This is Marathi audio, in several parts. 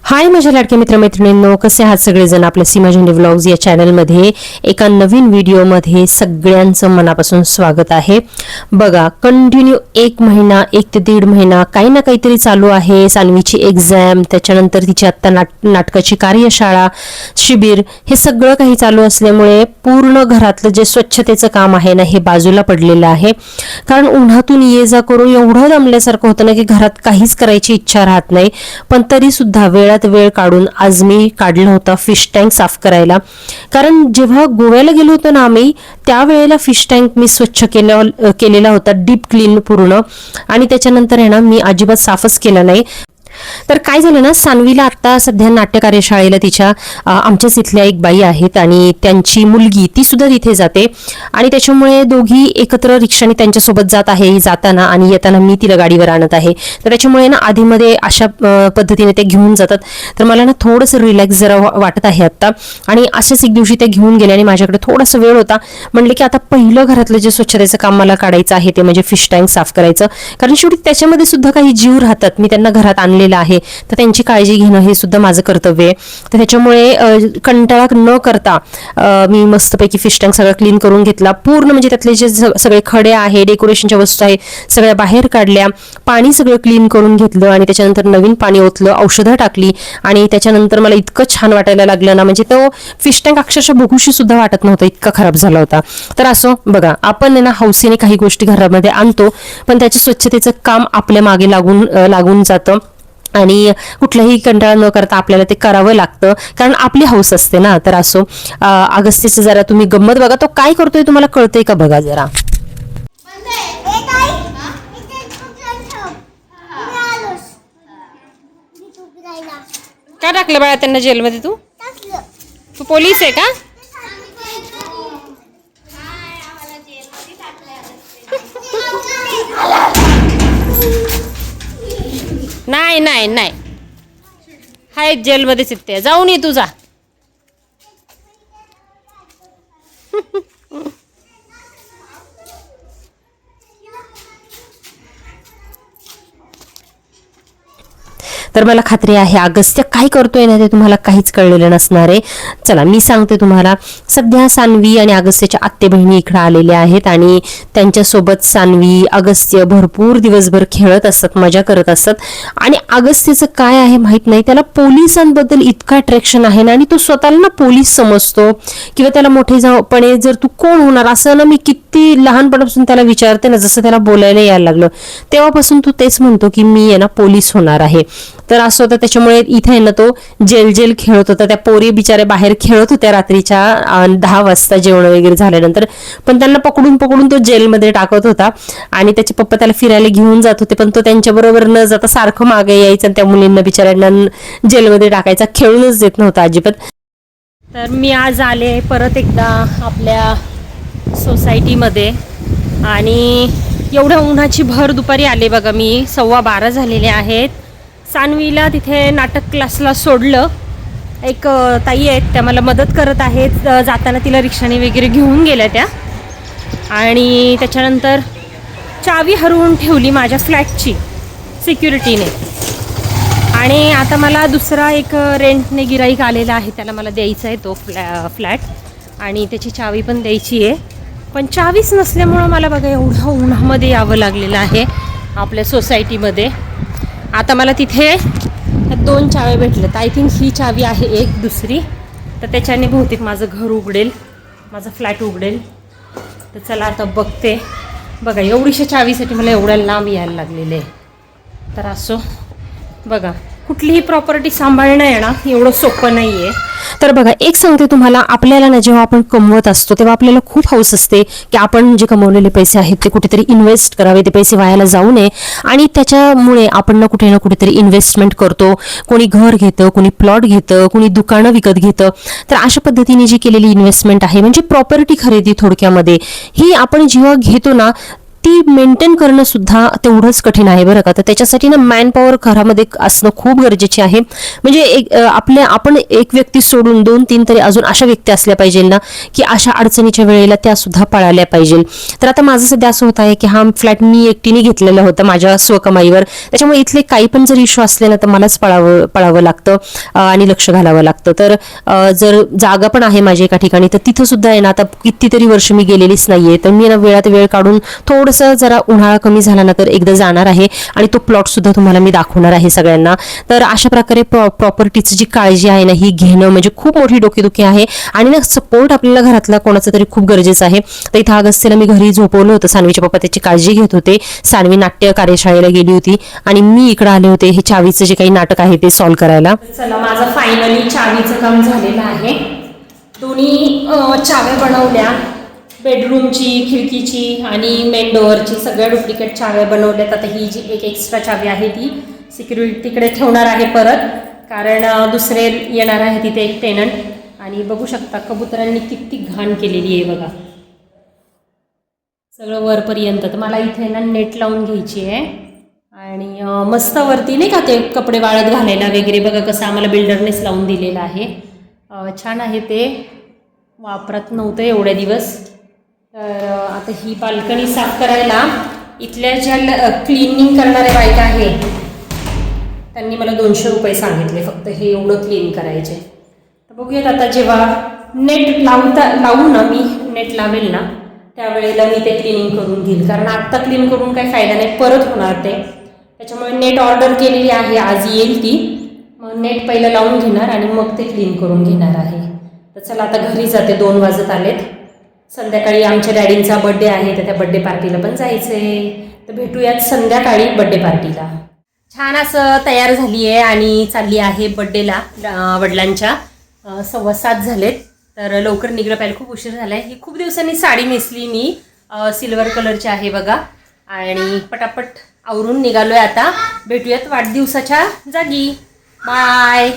हाय माझ्या लाडक्या मित्रमैत्रिणींनो, कसे आहात सगळेजण. आपल्या सीमा झेंडे व्लॉग्स या चॅनलमध्ये एका नवीन व्हिडिओमध्ये सगळ्यांचं मनापासून स्वागत आहे. बघा, कंटिन्यू 1 महिना 1 ते 1.5 महिना काही ना काहीतरी चालू आहे. सानवीची एक्झाम, त्याच्यानंतर तिची आत्ता नाटकाची कार्यशाळा, शिबिर, हे सगळं काही चालू असल्यामुळे पूर्ण घरातलं जे स्वच्छतेचं काम आहे ना, हे बाजूला पडलेलं आहे. कारण उन्हातून ये जा करून एवढं दमल्यासारखं होतं ना की घरात काहीच करायची इच्छा राहत नाही. पण तरी सुद्धा वेळ काढून आज मी काढला होता फिश टँक साफ करायला. कारण जेव्हा गोव्याला गेलो होतो ना आम्ही, त्यावेळेला फिश टँक मी स्वच्छ केलेला होता, डीप क्लीन पूर्ण. आणि त्याच्यानंतर आहे ना मी अजिबात साफच केला नाही. तर काय झालं ना, सानवीला आता सध्या नाट्य कार्यशाळेला तिच्या आमच्याच इथल्या एक बाई आहेत आणि त्यांची मुलगी ती सुद्धा तिथे जाते. आणि त्याच्यामुळे दोघी एकत्र रिक्षाने त्यांच्यासोबत जात आहे जाताना, आणि येताना मी तिला गाडीवर आणत आहे. तर त्याच्यामुळे ना आधीमध्ये अशा पद्धतीने ते घेऊन जातात. तर मला ना थोडंसं रिलॅक्स जरा वाटत आहे आत्ता. आणि अशाच एक दिवशी ते घेऊन गेले आणि माझ्याकडे थोडासा वेळ होता. म्हणले की आता पहिलं घरातलं जे स्वच्छतेचं काम मला काढायचं आहे ते म्हणजे फिश टँक साफ करायचं. कारण शेवटी त्याच्यामध्ये सुद्धा काही जीव राहतात. मी त्यांना घरात आणलेलं आहे, तर त्यांची काळजी घेणं हे सुद्धा माझं कर्तव्य आहे. तर त्याच्यामुळे कंटाळा न करता मी मस्तपैकी फिश टँक सगळं क्लीन करून घेतला पूर्ण. म्हणजे त्यातले जे सगळे खडे आहे, डेकोरेशनच्या वस्तू आहे, सगळ्या बाहेर काढल्या, पाणी सगळं क्लीन करून घेतलं आणि त्याच्यानंतर नवीन पाणी ओतलं, औषधं टाकली. आणि त्याच्यानंतर मला इतकं छान वाटायला लागलं ना, म्हणजे तो फिश टँक अक्षरशः बघूशी सुद्धा वाटत नव्हता, इतका खराब झाला होता. तर असो बघा, आपण ना हौसेने काही गोष्टी घरामध्ये आणतो, पण त्याच्या स्वच्छतेचं काम आपल्या मागे लागून जातं. आणि कुठलाही कंटाळा न करता आपल्याला ते करावं लागतं, कारण आपली हौस असते ना. तर असो, अगस्त्यचं जरा तुम्ही गंमत बघा, तो काय करतोय तुम्हाला कळतंय का बघा जरा. काय टाकलं बाळा त्यांना जेलमध्ये? तू पोलीस आहे का? नाही नाही नाही, हाय जेलमध्येच येते, जाऊन ये तुझा. तर मला खात्री आहे अगस्त्य काय करतोय ना ते तुम्हाला काहीच कळलेलं नसणार आहे. चला मी सांगते तुम्हाला. सध्या सानवी आणि अगस्त्यच्या आत्ते बहिणी इकडे आलेल्या आहेत आणि त्यांच्यासोबत सानवी अगस्त्य भरपूर दिवसभर खेळत असतात, मजा करत असतात. आणि अगस्त्यचं काय आहे माहित नाही, त्याला पोलिसांबद्दल इतकं अट्रॅक्शन आहे ना, आणि तो स्वतःला ना पोलीस समजतो. किंवा त्याला मोठेपणे जर तू कोण होणार असं ना, मी किती लहानपणापासून त्याला विचारते ना, जसं त्याला बोलायला यायला लागलं तेव्हापासून तू तेच म्हणतो की मी आहे ना पोलीस होणार आहे. तर असं होतं. त्याच्यामुळे इथे ना तो जेल खेळत होता. त्या पोरी बिचारे बाहेर खेळत होत्या रात्रीच्या 10 वाजता जेवण वगैरे झाल्यानंतर, पण त्यांना पकडून तो जेलमध्ये टाकत होता. आणि त्याचे पप्पा त्याला फिरायला घेऊन जात होते, पण तो त्यांच्याबरोबर न जाता सारखं मागे यायचं आणि त्या मुलींना बिचाऱ्यांना जेलमध्ये टाकायचा, खेळूनच देत नव्हता अजिबात. तर मी आज आले परत एकदा आपल्या सोसायटीमध्ये, आणि एवढ्या उन्हाची भर दुपारी आले बघा मी. 12:15 झालेले आहेत. सानवीला तिथे नाटक क्लासला सोडलं. एक ताई आहेत, त्या मला मदत करत आहेत. जाताना तिला रिक्षाने वगैरे घेऊन गेल्या त्या. आणि त्याच्यानंतर चावी हरवून ठेवली माझ्या फ्लॅटची सिक्युरिटीने. आणि आता मला दुसरा एक रेंटने गिराईक आलेला आहे, त्याला मला द्यायचा आहे तो फ्लॅट, आणि त्याची चावी पण द्यायची आहे. पण चावीच नसल्यामुळं मला बघा एवढं उन्हामध्ये यावं लागलेलं आहे आपल्या सोसायटीमध्ये. आता मला तिथे 2 चाव्या भेटल्यात. आय थिंक ही चावी आहे एक, दुसरी. तर त्याच्याने बहुतेक माझं घर उघडेल, माझा फ्लॅट उघडेल. तर चला आता बघते. बघा एवढीशा चावीसाठी मला एवढ्या लांब यायला लागलेलं आहे. तर असो बघा, कुठलीही प्रॉपर्टी सांभाळणं आहे ना एवढं सोपं नाही आहे. तर बघा एक सांगते तुम्हाला, आपल्याला ना जेव्हा आपण कमवत असतो तेव्हा आपल्याला खूप हौस असते की आपण जे कमवलेले पैसे आहेत ते कुठेतरी इन्व्हेस्ट करावे, ते पैसे वायाला जाऊ नये. आणि त्याच्यामुळे आपण ना कुठेतरी इन्व्हेस्टमेंट करतो. कोणी घर घेतं, कोणी प्लॉट घेतं, कोणी दुकानं विकत घेतं. तर अशा पद्धतीने जी केलेली इन्व्हेस्टमेंट आहे म्हणजे प्रॉपर्टी खरेदी थोडक्यामध्ये, ही आपण जेव्हा घेतो ना ती मेंटेन करणं सुद्धा तेवढंच कठीण आहे बरं का. तर त्याच्यासाठी ना मॅनपॉवर घरामध्ये असणं खूप गरजेचे आहे. म्हणजे आपण एक व्यक्ती सोडून 2-3 तरी अजून अशा व्यक्ती असल्या पाहिजे ना, की अशा अडचणीच्या वेळेला त्या सुद्धा पळाल्या पाहिजे. तर आता माझं सध्या असं होत आहे की हा फ्लॅट मी एकटीने घेतलेला होता माझ्या स्वकमाईवर. त्याच्यामुळे इथले काही पण जर इश्यू असले ना तर मलाच पळावं लागतं आणि लक्ष घालावं लागतं. तर जर जागा पण आहे माझ्या एका ठिकाणी, तर तिथं सुद्धा आहे ना आता कितीतरी वर्ष मी गेलेलीच नाहीये. तर मी ना वेळात वेळ काढून थोडंसं जरा उन्हाळा कमी झाला ना तर एकदा जाणार आहे आणि तो प्लॉट सुद्धा तुम्हाला मी दाखवणार आहे सगळ्यांना. तर अशा प्रकारे प्रॉपर्टीची जी काळजी आहे ना ही घेणं म्हणजे खूप मोठी डोकेदुखी आहे आणि ना सपोर्ट आपल्याला घरातला कोणाचा तरी खूप गरजेचं आहे. तर इथं अगस्त्यला मी घरी झोपवलं होतं. सानवीचे पप्पा त्याची काळजी घेत होते. सानवी नाट्य कार्यशाळेला गेली होती आणि मी इकडे आले होते हे चावीचं जे काही नाटक आहे ते सॉल्व्ह करायला. चला, माझं फायनली चावीचं काम झालेलं आहे. दोन्ही चाव्या बनवल्या, बेडरूमची, खिडकीची आणि मेन डोअरची सगळ्या डुप्लिकेट चाव्या बनवल्यात. आता ही जी एक एक्स्ट्रा चावी आहे ती सिक्युरिटीकडे ठेवणार आहे परत, कारण दुसरे येणार आहे तिथे एक टेनंट. आणि बघू शकता कबुतरांनी किती घाण केलेली आहे बघा, सगळं वरपर्यंत. तर मला इथे ना नेट लावून घ्यायची आहे आणि मस्त वरती नाही का ते कपडे वाळत घालायला वगैरे, बघा कसं आम्हाला बिल्डरनेच लावून दिलेलं आहे. छान आहे ते, वापरात नव्हतं एवढे दिवस. तर आता ही बाल्कनी साफ करायला इथल्या ज्या क्लिनिंग करणाऱ्या बायका आहेत त्यांनी मला 200 रुपये सांगितले फक्त हे एवढं क्लीन करायचे. तर बघूयात आता जेव्हा नेट लावू ना, मी नेट लावेल ना त्यावेळेला मी ते क्लिनिंग करून घेईल, कारण आत्ता क्लीन करून काही फायदा नाही, परत होणार ते. त्याच्यामुळे नेट ऑर्डर केलेली आहे, आज येईल ती. मग नेट पहिलं लावून घेणार आणि मग ते क्लीन करून घेणार आहे. तर चला आता घरी जाते, 2 वाजत आलेत. संध्याकाळी आमच्या डॅडींचा बड्डे आहे तर त्या बड्डे पार्टीला पण जायचं आहे. तर भेटूयात संध्याकाळी बड्डे पार्टीला. छान असं तयार झाली आहे आणि चालली आहे बड्डेला वडिलांच्या. 7:15 झालेत, तर लवकर निघलं पाहिजे, खूप उशीर झाला आहे. ही खूप दिवसांनी साडी नेसली मी, सिल्वर कलरची आहे बघा. आणि पटापट आवरून निघालोय आता. भेटूयात वाढदिवसाच्या जागी. बाय.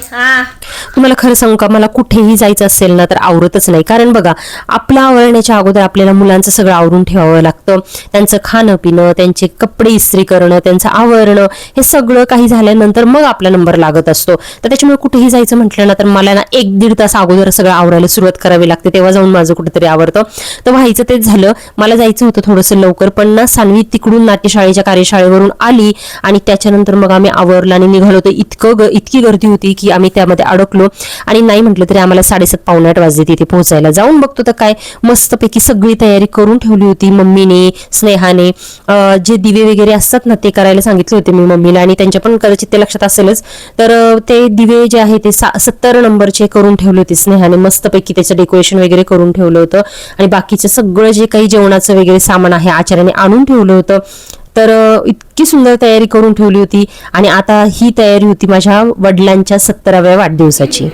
तुम्हाला खरं सांगू का, मला कुठेही जायचं असेल ना तर आवरतच नाही. कारण बघा, आपलं आवरण्याच्या अगोदर आपल्याला मुलांचं सगळं आवरून ठेवावं लागतं. त्यांचं खाणं पिणं, त्यांचे कपडे इस्त्री करणं, त्यांचं आवरणं, हे सगळं काही झाल्यानंतर मग आपला नंबर लागत असतो. तर त्याच्यामुळे कुठेही जायचं म्हटलं ना तर मला ना 1-1.5 तास अगोदर सगळं आवरायला सुरुवात करावी लागते, तेव्हा जाऊन माझं कुठेतरी आवरतं. तर व्हायचं तेच झालं. मला जायचं होतं थोडंसं लवकर, पण ना सानवी तिकडून नाट्यशाळेच्या कार्यशाळेवरून आली आणि त्याच्यानंतर मग आम्ही आवरलं आणि निघालो. तर इतकी गर्दी होती की आम्ही त्यामध्ये अडकलो आणि नाही म्हटलं तरी आम्हाला 7:30-8 वाजले तिथे पोहोचायला. जाऊन बघतो तर काय मस्तपैकी सगळी तयारी करून ठेवली होती मम्मीने, स्नेहाने. जे दिवे वगैरे असतात ना ते करायला सांगितले होते मी मम्मीला आणि त्यांच्या पण कदाचित ते लक्षात असेलच. तर ते दिवे जे आहे ते 70 नंबरचे करून ठेवले होते स्नेहाने, मस्तपैकी त्याचं डेकोरेशन वगैरे करून ठेवलं होतं. आणि बाकीचं सगळं जे काही जेवणाचं वगैरे सामान आहे आचार्याने आणून ठेवलं होतं. तर इतकी सुंदर तयारी करून ठेवली होती. आणि आता ही तयारी होती माझ्या वडिलांच्या 70व्या वाढदिवसाची.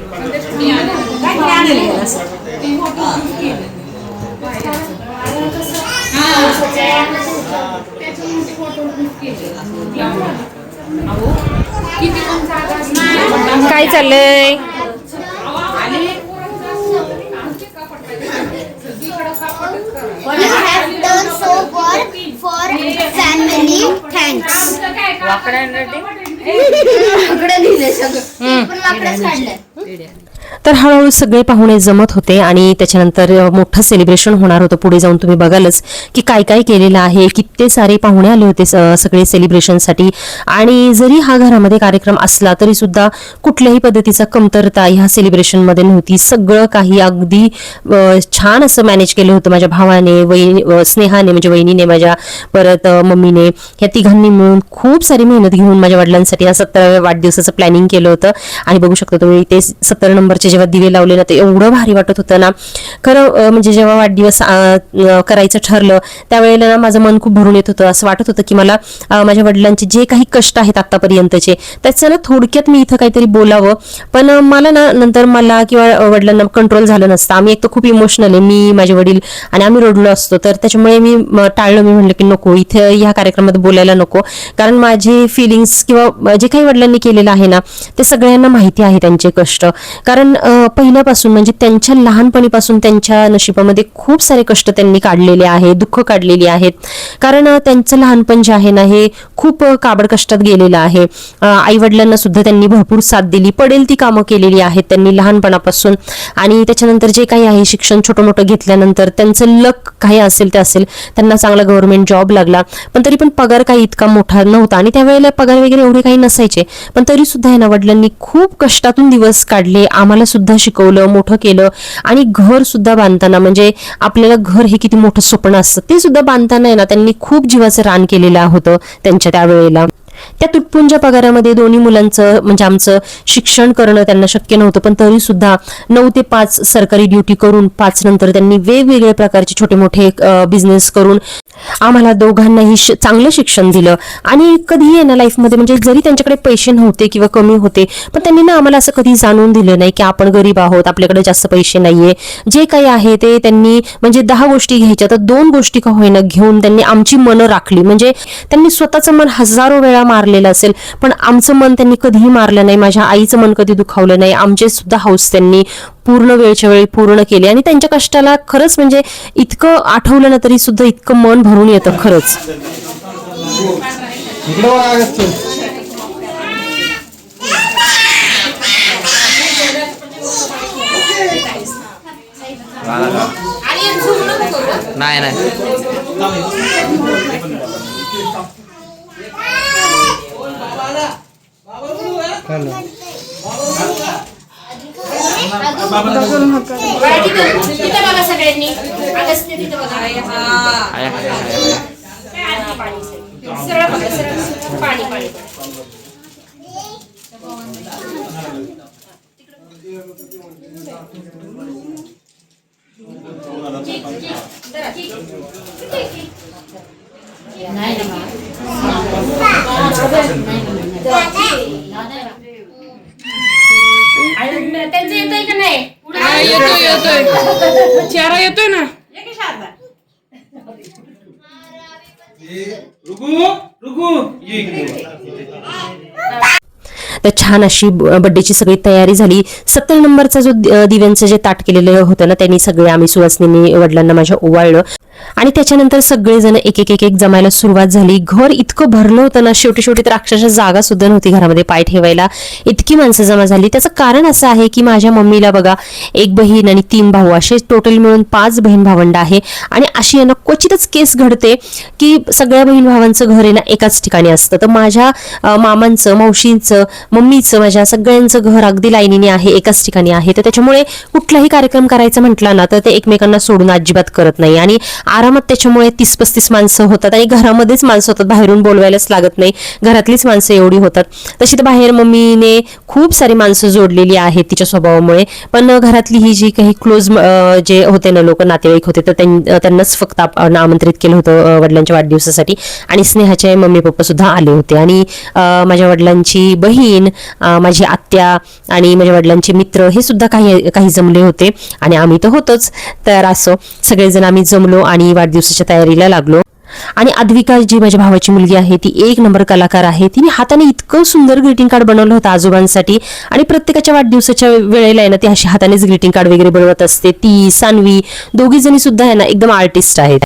काय चाललंय? For family, thanks. तर हळूहळू सगळे पाहुणे जमत होते आणि त्याच्यानंतर मोठं सेलिब्रेशन होणार होतं. पुढे जाऊन तुम्ही बघालच की काय काय केलेलं आहे. किती सारे पाहुणे आले होते सगळे सेलिब्रेशनसाठी. आणि जरी हा घरामध्ये कार्यक्रम असला तरी सुद्धा कुठल्याही पद्धतीचा कमतरता ह्या सेलिब्रेशनमध्ये नव्हती. सगळं काही अगदी छान असं मॅनेज केलं होतं माझ्या भावाने, स्नेहाने म्हणजे वहिनीने माझ्या, परत मम्मीने, ह्या तिघांनी मिळून खूप सारी मेहनत घेऊन माझ्या वडिलांसाठी या 70व्या वाढदिवसाचं प्लॅनिंग केलं होतं. आणि बघू शकता तुम्ही ते 70 नंबरचे जेव्हा दिवे लावले ना ते एवढं भारी वाटत होतं ना खरं. म्हणजे जेव्हा वाढदिवस करायचं ठरलं त्यावेळेला ना माझं मन खूप भरून येत होतं. असं वाटत होतं की मला माझ्या वडिलांचे जे काही कष्ट आहेत आतापर्यंतचे त्याचं ना थोडक्यात मी इथं काहीतरी बोलावं. पण मला ना नंतर मला किंवा वडिलांना कंट्रोल झालं नसतं. आम्ही एक तर खूप इमोशनल आहे, मी, माझे वडील, आणि आम्ही रडलो असतो. तर त्याच्यामुळे मी टाळलं. मी म्हणलं की नको, इथे ह्या कार्यक्रमात बोलायला नको. कारण माझे फिलिंग्स किंवा जे काही वडिलांनी केलेलं आहे ना ते सगळ्यांना माहिती आहे त्यांचे कष्ट. कारण पहिल्यापासून म्हणजे त्यांच्या लहानपणीपासून त्यांच्या नशिबामध्ये खूप सारे कष्ट त्यांनी काढलेले आहे, दुःख काढलेली आहेत. कारण त्यांचं लहानपण जे आहे ना हे खूप काबड कष्टात गेलेलं आहे. आई वडिलांना सुद्धा त्यांनी भरपूर साथ दिली, पडेल ती कामं केलेली आहेत त्यांनी लहानपणापासून. आणि त्याच्यानंतर जे काही आहे शिक्षण छोटं मोठं घेतल्यानंतर त्यांचं लक काही असेल ते असेल, त्यांना चांगला गव्हर्नमेंट जॉब लागला. पण तरी पण पगार काही इतका मोठा नव्हता आणि त्यावेळेला पगार वगैरे एवढे काही नसायचे. पण तरी सुद्धा आहे ना वडिलांनी खूप कष्टातून दिवस काढले, आम्हाला सुद्धा शिकवलं, मोठं केलं. आणि घर सुद्धा बांधताना म्हणजे आपल्याला घर हे किती मोठं स्वप्न असतं ते सुद्धा बांधताना आहे ना त्यांनी खूप जीवाचं रान केलेलं होतं त्यांच्या त्यावेळेला. त्या तुटपुंज्या पगारामध्ये दोन्ही मुलांचं म्हणजे आमचं शिक्षण करणं त्यांना शक्य नव्हतं. पण तरी सुद्धा 9 ते 5 सरकारी ड्युटी करून 5 नंतर त्यांनी वेगवेगळ्या प्रकारचे छोटे मोठे बिझनेस करून आम्हाला दोघांनाही चांगलं शिक्षण दिलं. आणि कधीही आहे ना लाईफमध्ये म्हणजे जरी त्यांच्याकडे पैसे नव्हते किंवा कमी होते, पण त्यांनी ना आम्हाला असं कधी जाणून दिलं नाही की आपण गरीब आहोत, आपल्याकडे जास्त पैसे नाहीये. जे काही आहे ते त्यांनी म्हणजे 10 गोष्टी घ्यायच्या तर 2 गोष्टी का होईना घेऊन त्यांनी आमची मनं राखली. म्हणजे त्यांनी स्वतःचं मन हजारो वेळा मारलेलं असेल, पण आमचं मन त्यांनी कधीही मारलं नाही. माझ्या आईचं मन कधी दुखावलं नाही. आमचे सुद्धा हौस त्यांनी पूर्ण वेळच्या वेळी पूर्ण केली. आणि त्यांच्या कष्टाला खरंच म्हणजे इतकं आठवलं ना तरी सुद्धा इतकं मन भरून येतं खरंच. नाही नाही सगळ्यांनी अगस्त्य तिथं बघा. सरळ बघा, सरळ पाणी पाणी. त्यांचं येतोय का नाही? येतोय चारा येतोय ना. तर छान अशी बर्थडेची सगळी तयारी झाली. 70 नंबरचा जो दिव्यांचं जे ताट केलेलं होतं ना त्यांनी सगळे आम्ही सुवासिनींनी वडिलांना माझ्या ओवाळलं. आणि त्याच्यानंतर सगळेजण एक एक एक एक जमायला सुरुवात झाली. घर इतकं भरलं होतं ना शेवटी शेवटी तर अक्षरशः जागा सुद्धा नव्हती घरामध्ये पाय ठेवायला, इतकी माणसं जमा झाली. त्याचं कारण असं आहे की माझ्या मम्मीला बघा 1 बहीण आणि 3 भाऊ असे टोटल मिळून 5 बहीण भावंड आहे. आणि अशी आहे ना क्वचितच केस घडते की सगळ्या बहीण भावांचं घर आहे ना एकाच ठिकाणी असतं. तर माझ्या मामांचं, मावशींचं, मम्मीचं, माझ्या सगळ्यांचं घर अगदी लाईनीने आहे, एकाच ठिकाणी आहे. तर त्याच्यामुळे कुठलाही कार्यक्रम करायचा म्हटला ना तर ते एकमेकांना सोडून अजिबात करत नाही. आणि आरामात त्याच्यामुळे 30-35 माणसं होतात आणि घरामध्येच माणसं होतात, बाहेरून बोलवायलाच लागत नाही, घरातलीच माणसं एवढी होतात. तशी तर बाहेर मम्मीने खूप सारी माणसं जोडलेली आहेत तिच्या स्वभावामुळे. पण घरातली ही जी काही क्लोज जे होते ना लोक, नातेवाईक होते, तर त्यांनाच फक्त आमंत्रित केलं होतं वडिलांच्या वाढदिवसासाठी. आणि स्नेहाचे मम्मी पप्पा सुद्धा आले होते. आणि माझ्या वडिलांची बहीण, माझी आत्या आणि माझ्या वडिलांचे मित्र हे सुद्धा काही जमले होते. आणि आम्ही तर होतोच. तर असं सगळेजण आम्ही जमलो आणि वाढदिवसाच्या तयारीला लागलो. आणि अद्विका जी माझ्या भावाची मुलगी आहे ती 1 नंबर कलाकार आहे. तिने हाताने इतकं सुंदर ग्रीटिंग कार्ड बनवलं होतं आजोबांसाठी. आणि प्रत्येकाच्या वाढदिवसाच्या वेळेला आहे ना ती अशी हातानेच ग्रीटिंग कार्ड वगैरे बनवत असते. ती सान्वी दोघी जणी सुद्धा आहे ना एकदम आर्टिस्ट आहेत.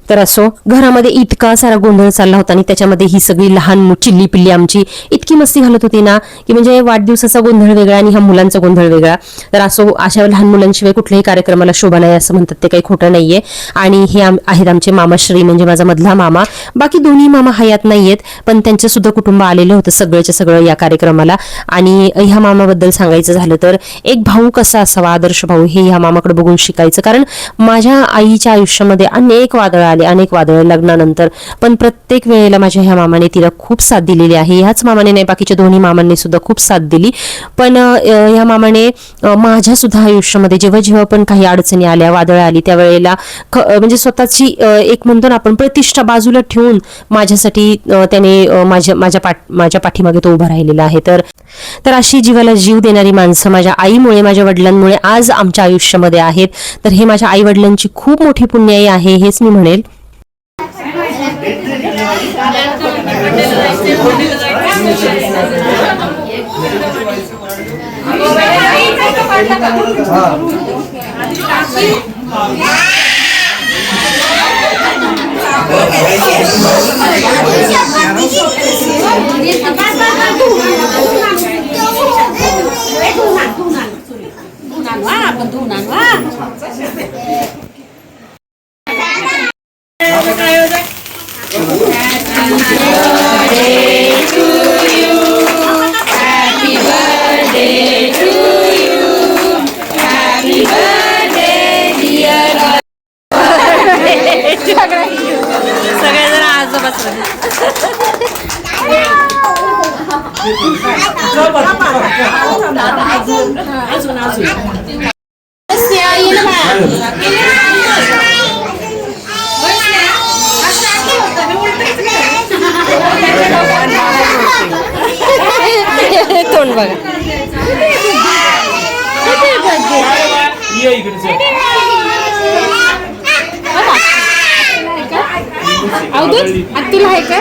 तर असो घरामध्ये इतका सारा गोंधळ चालला होता आणि त्याच्यामध्ये ही सगळी लहान चिल्ली पिल्ली आमची इतकी मस्ती घालत होती ना की म्हणजे वाढदिवसाचा गोंधळ वेगळा आणि ह्या मुलांचा गोंधळ वेगळा. तर असो अशा लहान मुलांशिवाय कुठल्याही कार्यक्रमाला शोभा नाही असं म्हणतात, ते काही खोटं नाहीये. आणि हे आहेत आमचे मामाश्री म्हणजे माझा मधला मामा. बाकी दोन्ही मामा हयात नाहीयेत पण त्यांचं सुद्धा कुटुंब आलेलं होतं सगळ्याच्या सगळं या कार्यक्रमाला. आणि ह्या मामाबद्दल सांगायचं झालं तर एक भाऊ कसा असावा, आदर्श भाऊ, हे ह्या मामाकडे बघून शिकायचं. कारण माझ्या आईच्या आयुष्यामध्ये अनेक वादळ अनेक वादळ लग्नानंतर, पण प्रत्येक वेळेला माझ्या ह्या मामाने तिला खूप साथ दिलेली आहे. ह्याच मामाने नाही बाकीच्या दोन्ही मामांनी सुद्धा खूप साथ दिली. पण ह्या मामाने माझ्या सुद्धा आयुष्यामध्ये जेव्हा जेव्हा पण काही अडचणी आल्या, वादळ आली, त्यावेळेला म्हणजे स्वतःची एक म्हणतो ना आपण प्रतिष्ठा बाजूला ठेवून माझ्यासाठी त्याने माझ्या पाठीमागे तो उभा राहिलेला आहे. तर अशी जीवाला जीव देणारी माणसं माझ्या आईमुळे, माझ्या वडिलांमुळे आज आमच्या आयुष्यामध्ये आहेत. तर हे माझ्या आई वडिलांची खूप मोठी पुण्याई आहे हेच मी म्हणेल. Happy birthday. सगळेजण आजोबाच तोंड बघा. तुला आहे का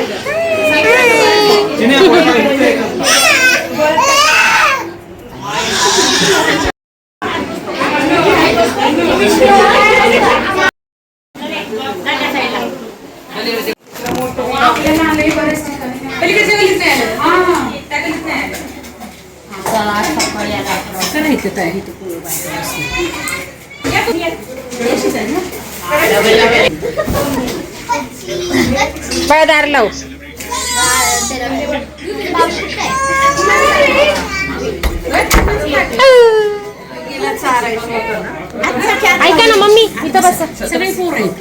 पळदार लाव. ऐका ना मम्मी इथं बस. सगळे पोरं आहेत.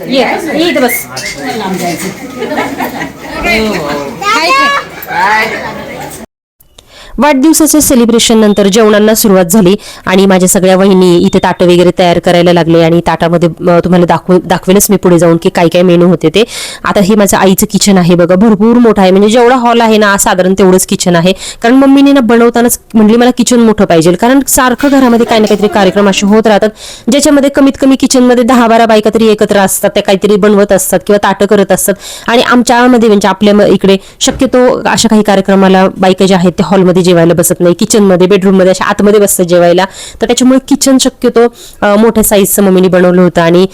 ये इथं बस. लांब जायचं. वाढदिवसाच्या सेलिब्रेशन नंतर जेवणांना सुरुवात झाली आणि माझ्या सगळ्या वहिनी इथे ताटं वगैरे तयार करायला लागले आणि ताटामध्ये तुम्हाला दाखवेनच मी पुढे जाऊन की काय काय मेनू होते ते. आता हे माझं आईचं किचन आहे बघा, भरपूर मोठं आहे, म्हणजे जेवढा हॉल आहे ना साधारण तेवढंच किचन आहे. कारण मम्मीने ना बनवतानाच म्हणली मला किचन मोठं पाहिजे, कारण सारखं घरामध्ये काही ना काहीतरी कार्यक्रम असे होत राहतात ज्याच्यामध्ये कमीत कमी किचनमध्ये 10-12 बायका तरी एकत्र असतात, त्या काहीतरी बनवत असतात किंवा ताटं करत असतात. आणि आमच्यामध्ये म्हणजे आपल्या इकडे शक्यतो अशा काही कार्यक्रमाला बायका ज्या आहेत त्या हॉलमध्ये जेवायला बसत नाही, किचनमध्ये बेडरूममध्ये अशा आतमध्ये बसतात जेवायला. तर त्याच्यामुळे किचन शक्यतो मोठ्या साईजचं मम्मीने बनवलं होतं आणि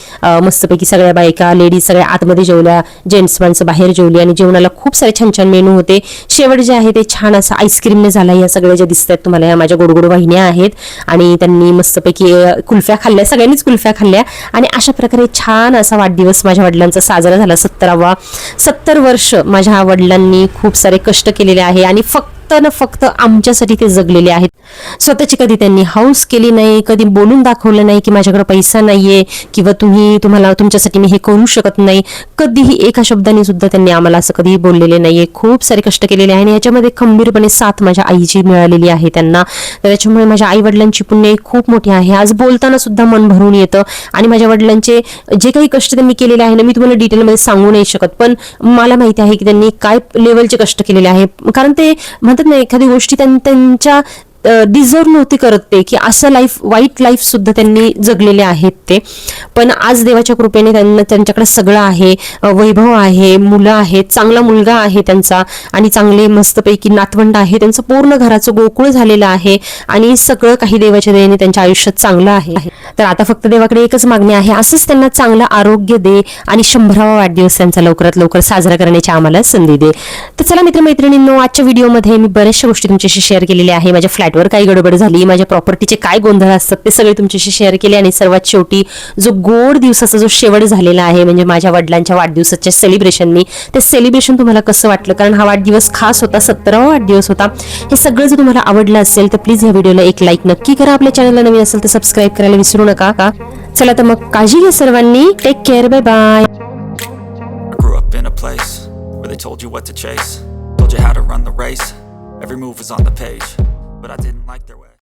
मस्तपैकी सगळ्या बायका लेडीज सगळ्या आतमध्ये जेवल्या, जेंट्स माणसं बाहेर जेवली आणि जेवणाला खूप सारे छान छान मेनू होते. शेवट जे आहे ते छान असं आईस्क्रीमने झाला. या सगळ्या ज्या दिसत आहेत तुम्हाला या माझ्या गोडगोड वाहिन्या आहेत आणि त्यांनी मस्तपैकी कुल्फ्या खाल्ल्या, सगळ्यांनीच कुल्फ्या खाल्ल्या आणि अशा प्रकारे छान असा वाढदिवस माझ्या वडिलांचा साजरा झाला. 70 वर्ष माझ्या वडिलांनी खूप सारे कष्ट केलेले आहे आणि फक्त आमच्यासाठी ते जगलेले आहेत. स्वतःची कधी त्यांनी हाऊस केली नाही, कधी बोलून दाखवलं नाही की माझ्याकडे पैसा नाहीये किंवा तुम्हाला तुमच्यासाठी मी हे करू शकत नाही. कधीही एका शब्दाने सुद्धा त्यांनी आम्हाला असं कधीही बोललेले नाहीये. खूप सारे कष्ट केलेले आहे आणि याच्यामध्ये खंबीरपणे साथ माझ्या आईची मिळालेली आहे त्यांना. तर त्याच्यामुळे माझ्या आई वडिलांची पुण्य खूप मोठी आहे. आज बोलताना सुद्धा मन भरून येतं आणि माझ्या वडिलांचे जे काही कष्ट त्यांनी केलेले आहे ना मी तुम्हाला डिटेलमध्ये सांगू नाही शकत, पण मला माहिती आहे की त्यांनी काय लेवलचे कष्ट केलेले आहे. कारण ते म्हणतात ना एखादी गोष्टी त्यांच्या डिझर्व नव्हती करत ते की असं वाईट लाईफ सुद्धा त्यांनी जगलेले आहेत ते. पण आज देवाच्या कृपेने त्यांच्याकडे सगळं आहे, वैभव आहे, मुलं आहेत, चांगला मुलगा आहे त्यांचा आणि चांगले मस्तपैकी नातवंड आहे, त्यांचं पूर्ण घराचं गोकुळ झालेलं आहे आणि सगळं काही देवाच्या दयेने त्यांच्या आयुष्यात चांगलं आहे. तर आता फक्त देवाकडे एकच मागणी आहे, असंच त्यांना चांगलं आरोग्य दे आणि 100वा वाढदिवस त्यांचा लवकरात लवकर साजरा करण्याची आम्हाला संधी दे. तर चला मित्रमैत्रिणींनो, आजच्या व्हिडिओमध्ये मी बऱ्याचशा गोष्टी तुमच्याशी शेअर केलेल्या आहे. माझ्या फ्लॅटवर काय गडबड झाली, माझ्या प्रॉपर्टीचे काय गोंधळ असतात ते सगळे तुमच्याशी शेअर केले आणि सर्वात शेवटी जो गोड दिवसाचा जो शेवट झालेला आहे म्हणजे माझ्या वडिलांच्या वाढदिवसाच्या सेलिब्रेशननी, ते सेलिब्रेशन तुम्हाला कसं वाटलं, कारण हा वाढदिवस खास होता, 70वा वाढदिवस होता. हे सगळं जर तुम्हाला आवडलं असेल तर प्लीज या व्हिडिओला एक लाईक नक्की करा. आपल्या चॅनलला नवीन असेल तर सबस्क्राईब करायला विसरू नका. चला तर मग काळजी घ्या सर्वांनी. Take care, bye bye. Grew up in a place where they told you what to chase, told you how to run the race. Every move was on the page, but I didn't like their way.